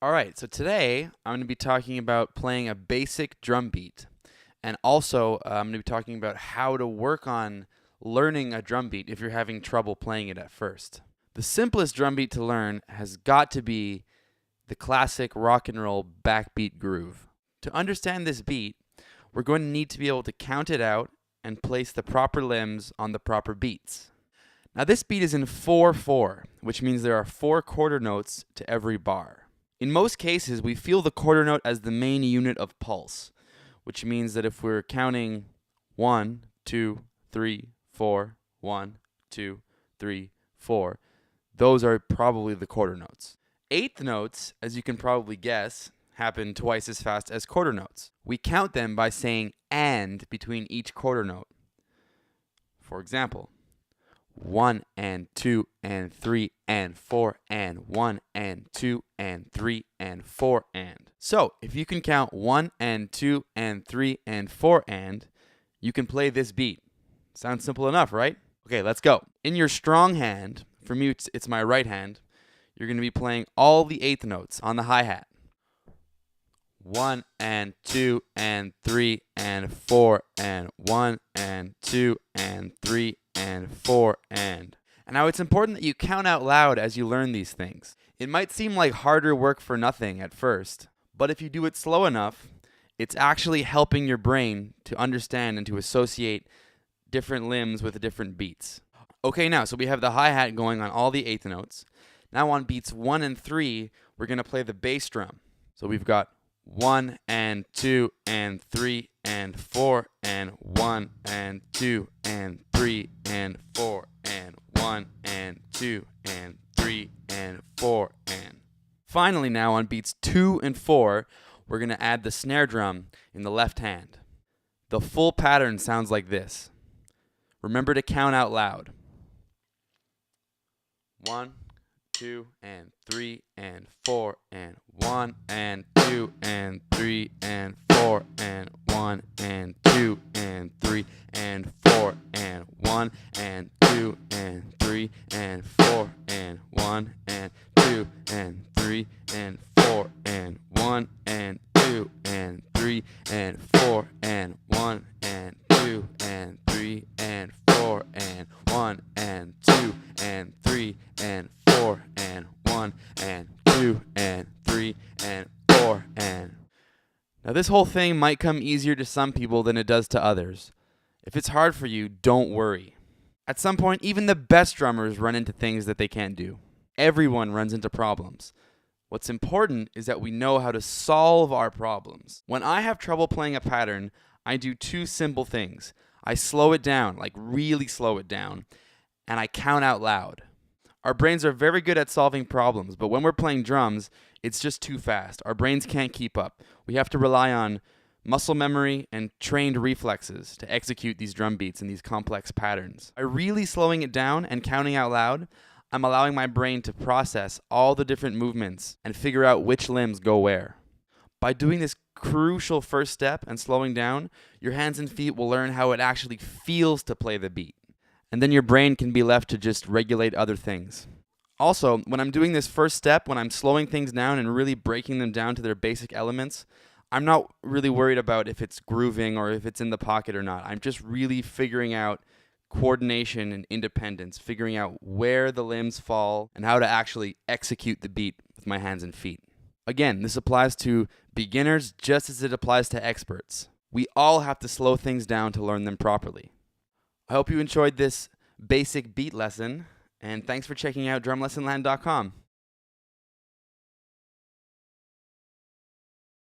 All right, so today I'm going to be talking about playing a basic drum beat. And also, I'm going to be talking about how to work on learning a drum beat if you're having trouble playing it at first. The simplest drum beat to learn has got to be the classic rock and roll backbeat groove. To understand this beat, we're going to need to be able to count it out and place the proper limbs on the proper beats. Now, this beat is in 4/4, which means there are 4 quarter notes to every bar. In most cases, we feel the quarter note as the main unit of pulse, which means that if we're counting 1, 2, 3, 4, 1, 2, 3, 4, those are probably the quarter notes. Eighth notes, as you can probably guess, happen twice as fast as quarter notes. We count them by saying "and" between each quarter note. For example, 1 and 2 and 3 and 4 and 1 and 2 and 3 and 4 and. So, if you can count 1 and 2 and 3 and 4 and, you can play this beat. Sounds simple enough, right? Okay, let's go. In your strong hand, for me it's my right hand, you're going to be playing all the eighth notes on the hi-hat. 1 and 2 and 3 and 4 and 1 and 2 and 3 and 4 and. And now it's important that you count out loud as you learn these things. It might seem like harder work for nothing at first, but if you do it slow enough, it's actually helping your brain to understand and to associate different limbs with different beats. Okay, now, so we have the hi-hat going on all the eighth notes. Now on beats 1 and 3, we're going to play the bass drum. So we've got 1 and 2 and 3 and 4 and 1 and 2 and 3 and 4 and 1 and 2 and 3 and 4 and. Finally now on beats 2 and 4, we're going to add the snare drum in the left hand. The full pattern sounds like this. Remember to count out loud. 1, 2 and 3 and 4 and 1 and 2 and 3 and 4 and 1 and 2 and 3 and 4 and 1 and 2 and 3 and 4 and 1 and 2 and 3 and 4 and 1 and 2 and 3 and 4 and 1 and 2 and 3 and 4 and 1 and 2 and 3 and 4 and 1 and 2 and 3 and 4 and. Now this whole thing might come easier to some people than it does to others. If it's hard for you, don't worry. At some point, even the best drummers run into things that they can't do. Everyone runs into problems. What's important is that we know how to solve our problems. When I have trouble playing a pattern, I do 2 simple things. I slow it down, like really slow it down, and I count out loud. Our brains are very good at solving problems, but when we're playing drums, it's just too fast. Our brains can't keep up. We have to rely on muscle memory and trained reflexes to execute these drum beats and these complex patterns. By really slowing it down and counting out loud, I'm allowing my brain to process all the different movements and figure out which limbs go where. By doing this crucial first step and slowing down, your hands and feet will learn how it actually feels to play the beat. And then your brain can be left to just regulate other things. Also, when I'm doing this first step, when I'm slowing things down and really breaking them down to their basic elements, I'm not really worried about if it's grooving or if it's in the pocket or not. I'm just really figuring out coordination and independence, figuring out where the limbs fall and how to actually execute the beat with my hands and feet. Again, this applies to beginners just as it applies to experts. We all have to slow things down to learn them properly. I hope you enjoyed this basic beat lesson, and thanks for checking out drumlessonland.com.